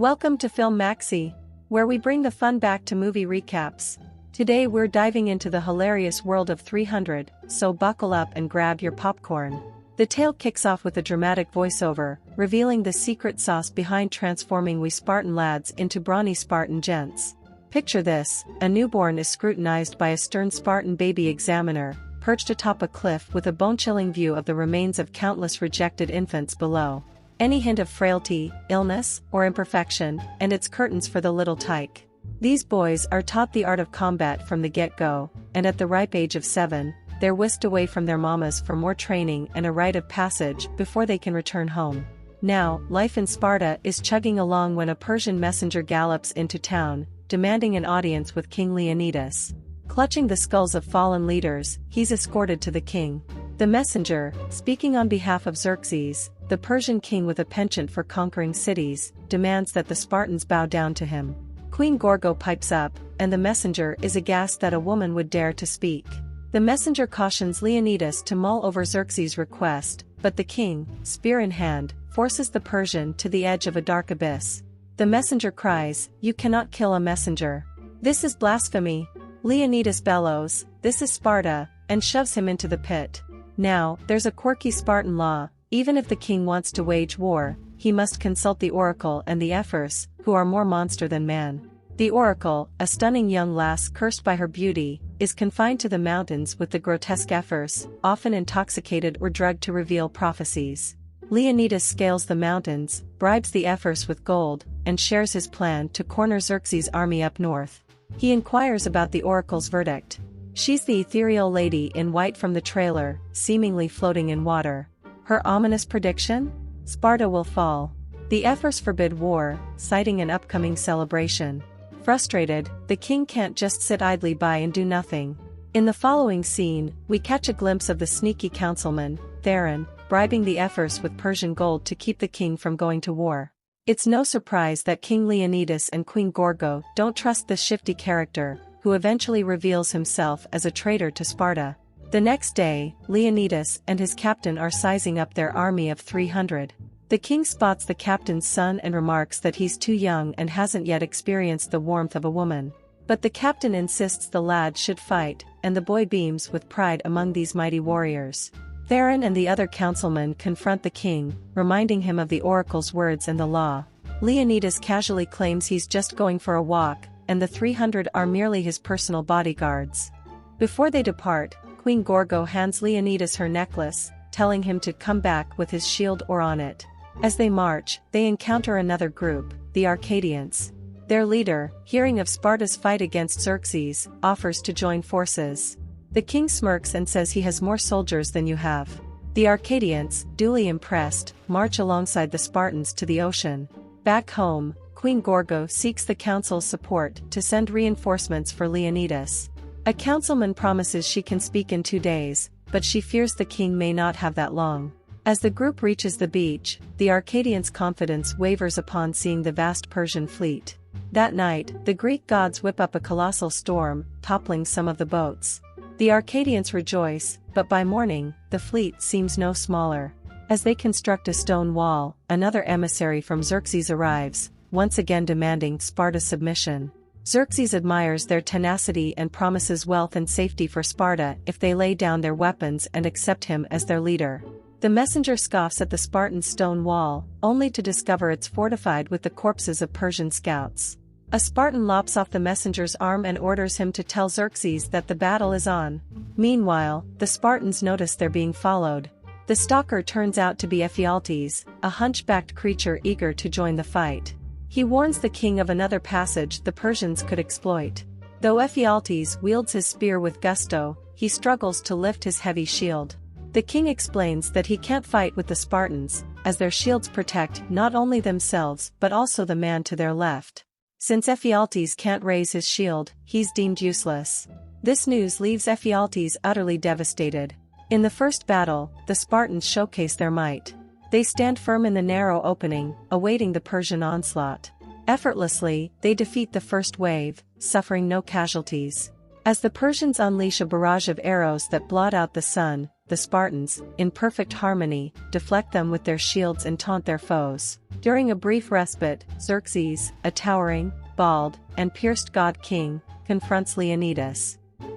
Welcome to Film Maxi, where we bring the fun back to movie recaps. Today we're diving into the hilarious world of 300, so buckle up and grab your popcorn. The tale kicks off with a dramatic voiceover, revealing the secret sauce behind transforming we Spartan lads into brawny Spartan gents. Picture this: a newborn is scrutinized by a stern Spartan baby examiner, perched atop a cliff with a bone-chilling view of the remains of countless rejected infants below. Any hint of frailty, illness, or imperfection, and it's curtains for the little tyke. These boys are taught the art of combat from the get-go, and at the ripe age of 7, they're whisked away from their mamas for more training and a rite of passage before they can return home. Now, life in Sparta is chugging along when a Persian messenger gallops into town, demanding an audience with King Leonidas. Clutching the skulls of fallen leaders, he's escorted to the king. The messenger, speaking on behalf of Xerxes, the Persian king with a penchant for conquering cities, demands that the Spartans bow down to him. Queen Gorgo pipes up, and the messenger is aghast that a woman would dare to speak. The messenger cautions Leonidas to mull over Xerxes' request, but the king, spear in hand, forces the Persian to the edge of a dark abyss. The messenger cries, "You cannot kill a messenger. This is blasphemy." Leonidas bellows, "This is Sparta," and shoves him into the pit. Now, there's a quirky Spartan law: even if the king wants to wage war, he must consult the oracle and the ephors, who are more monster than man. The oracle, a stunning young lass cursed by her beauty, is confined to the mountains with the grotesque ephors, often intoxicated or drugged to reveal prophecies. Leonidas scales the mountains, bribes the ephors with gold, and shares his plan to corner Xerxes' army up north. He inquires about the oracle's verdict. She's the ethereal lady in white from the trailer, seemingly floating in water. Her ominous prediction? Sparta will fall. The ephors forbid war, citing an upcoming celebration. Frustrated, the king can't just sit idly by and do nothing. In the following scene, we catch a glimpse of the sneaky councilman, Theron, bribing the ephors with Persian gold to keep the king from going to war. It's no surprise that King Leonidas and Queen Gorgo don't trust this shifty character, who eventually reveals himself as a traitor to Sparta. The next day, Leonidas and his captain are sizing up their army of 300. The king spots the captain's son and remarks that he's too young and hasn't yet experienced the warmth of a woman. But the captain insists the lad should fight, and the boy beams with pride among these mighty warriors. Theron and the other councilmen confront the king, reminding him of the oracle's words and the law. Leonidas casually claims he's just going for a walk, and the 300 are merely his personal bodyguards. Before they depart, Queen Gorgo hands Leonidas her necklace, telling him to come back with his shield or on it. As they march, they encounter another group, the Arcadians. Their leader, hearing of Sparta's fight against Xerxes, offers to join forces. The king smirks and says he has more soldiers than you have. The Arcadians, duly impressed, march alongside the Spartans to the ocean. Back home, Queen Gorgo seeks the council's support to send reinforcements for Leonidas. A councilman promises she can speak in 2 days, but she fears the king may not have that long. As the group reaches the beach, the Arcadians' confidence wavers upon seeing the vast Persian fleet. That night, the Greek gods whip up a colossal storm, toppling some of the boats. The Arcadians rejoice, but by morning, the fleet seems no smaller. As they construct a stone wall, another emissary from Xerxes arrives, once again demanding Sparta's submission. Xerxes admires their tenacity and promises wealth and safety for Sparta if they lay down their weapons and accept him as their leader. The messenger scoffs at the Spartan stone wall, only to discover it's fortified with the corpses of Persian scouts. A Spartan lops off the messenger's arm and orders him to tell Xerxes that the battle is on. Meanwhile, the Spartans notice they're being followed. The stalker turns out to be Ephialtes, a hunchbacked creature eager to join the fight. He warns the king of another passage the Persians could exploit. Though Ephialtes wields his spear with gusto, he struggles to lift his heavy shield. The king explains that he can't fight with the Spartans, as their shields protect not only themselves but also the man to their left. Since Ephialtes can't raise his shield, he's deemed useless. This news leaves Ephialtes utterly devastated. In the first battle, the Spartans showcase their might. They stand firm in the narrow opening, awaiting the Persian onslaught. Effortlessly, they defeat the first wave, suffering no casualties. As the Persians unleash a barrage of arrows that blot out the sun, the Spartans, in perfect harmony, deflect them with their shields and taunt their foes. During a brief respite, Xerxes, a towering, bald, and pierced god-king, confronts Leonidas.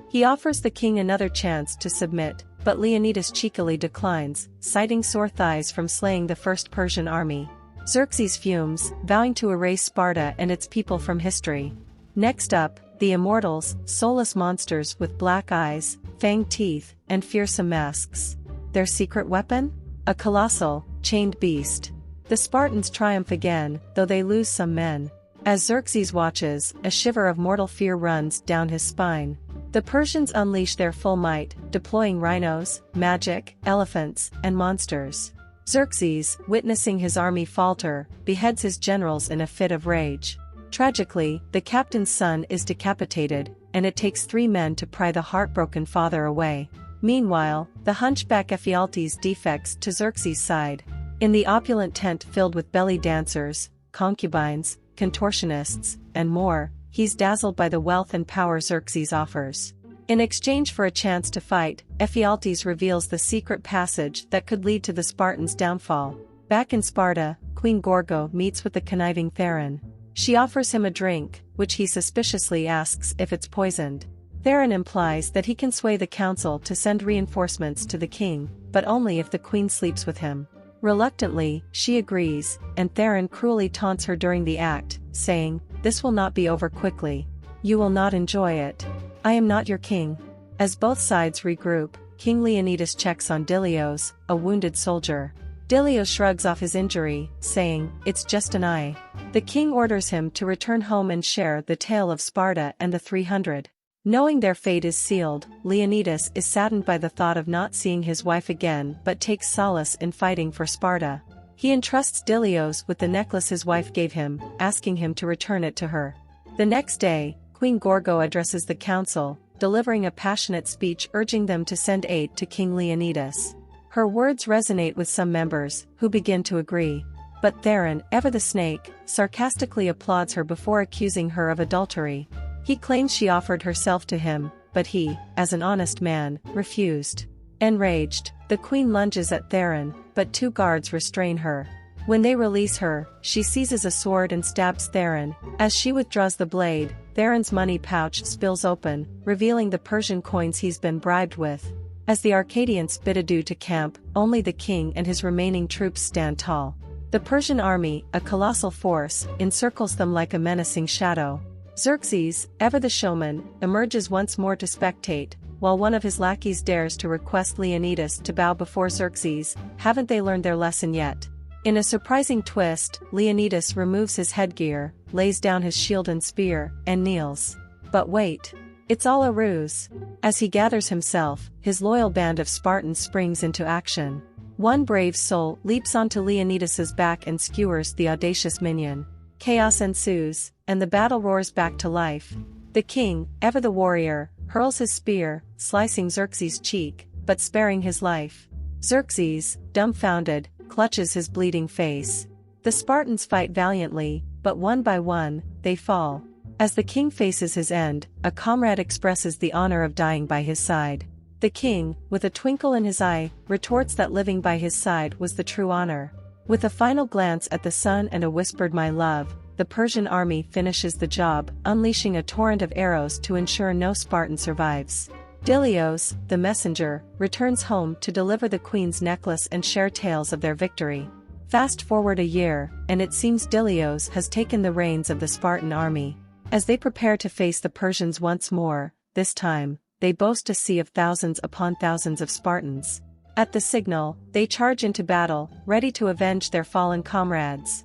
He offers the king another chance to submit, but Leonidas cheekily declines, citing sore thighs from slaying the first Persian army. Xerxes fumes, vowing to erase Sparta and its people from history. Next up, the immortals, soulless monsters with black eyes, fanged teeth, and fearsome masks. Their secret weapon? A colossal, chained beast. The Spartans triumph again, though they lose some men. As Xerxes watches, a shiver of mortal fear runs down his spine. The Persians unleash their full might, deploying rhinos, magic, elephants, and monsters. Xerxes, witnessing his army falter, beheads his generals in a fit of rage. Tragically, the captain's son is decapitated, and it takes 3 men to pry the heartbroken father away. Meanwhile, the hunchback Ephialtes defects to Xerxes' side. In the opulent tent filled with belly dancers, concubines, contortionists, and more, he's dazzled by the wealth and power Xerxes offers. In exchange for a chance to fight, Ephialtes reveals the secret passage that could lead to the Spartans' downfall. Back in Sparta, Queen Gorgo meets with the conniving Theron. She offers him a drink, which he suspiciously asks if it's poisoned. Theron implies that he can sway the council to send reinforcements to the king, but only if the queen sleeps with him. Reluctantly, she agrees, and Theron cruelly taunts her during the act, saying, "This will not be over quickly. You will not enjoy it. I am not your king." As both sides regroup, King Leonidas checks on Dilios, a wounded soldier. Dilios shrugs off his injury, saying, "It's just an eye." The king orders him to return home and share the tale of Sparta and the 300. Knowing their fate is sealed, Leonidas is saddened by the thought of not seeing his wife again but takes solace in fighting for Sparta. He entrusts Dilios with the necklace his wife gave him, asking him to return it to her. The next day, Queen Gorgo addresses the council, delivering a passionate speech urging them to send aid to King Leonidas. Her words resonate with some members, who begin to agree. But Theron, ever the snake, sarcastically applauds her before accusing her of adultery. He claims she offered herself to him, but he, as an honest man, refused. Enraged, the queen lunges at Theron, but 2 guards restrain her. When they release her, she seizes a sword and stabs Theron. As she withdraws the blade, Theron's money pouch spills open, revealing the Persian coins he's been bribed with. As the Arcadians bid adieu to camp, only the king and his remaining troops stand tall. The Persian army, a colossal force, encircles them like a menacing shadow. Xerxes, ever the showman, emerges once more to spectate, while one of his lackeys dares to request Leonidas to bow before Xerxes. Haven't they learned their lesson yet? In a surprising twist, Leonidas removes his headgear, lays down his shield and spear, and kneels. But wait. It's all a ruse. As he gathers himself, his loyal band of Spartans springs into action. One brave soul leaps onto Leonidas's back and skewers the audacious minion. Chaos ensues, and the battle roars back to life. The king, ever the warrior, hurls his spear, slicing Xerxes' cheek, but sparing his life. Xerxes, dumbfounded, clutches his bleeding face. The Spartans fight valiantly, but one by one, they fall. As the king faces his end, a comrade expresses the honor of dying by his side. The king, with a twinkle in his eye, retorts that living by his side was the true honor. With a final glance at the sun and a whispered "my love," the Persian army finishes the job, unleashing a torrent of arrows to ensure no Spartan survives. Dilios, the messenger, returns home to deliver the queen's necklace and share tales of their victory. Fast forward a year, and it seems Dilios has taken the reins of the Spartan army. As they prepare to face the Persians once more, this time, they boast a sea of thousands upon thousands of Spartans. At the signal, they charge into battle, ready to avenge their fallen comrades.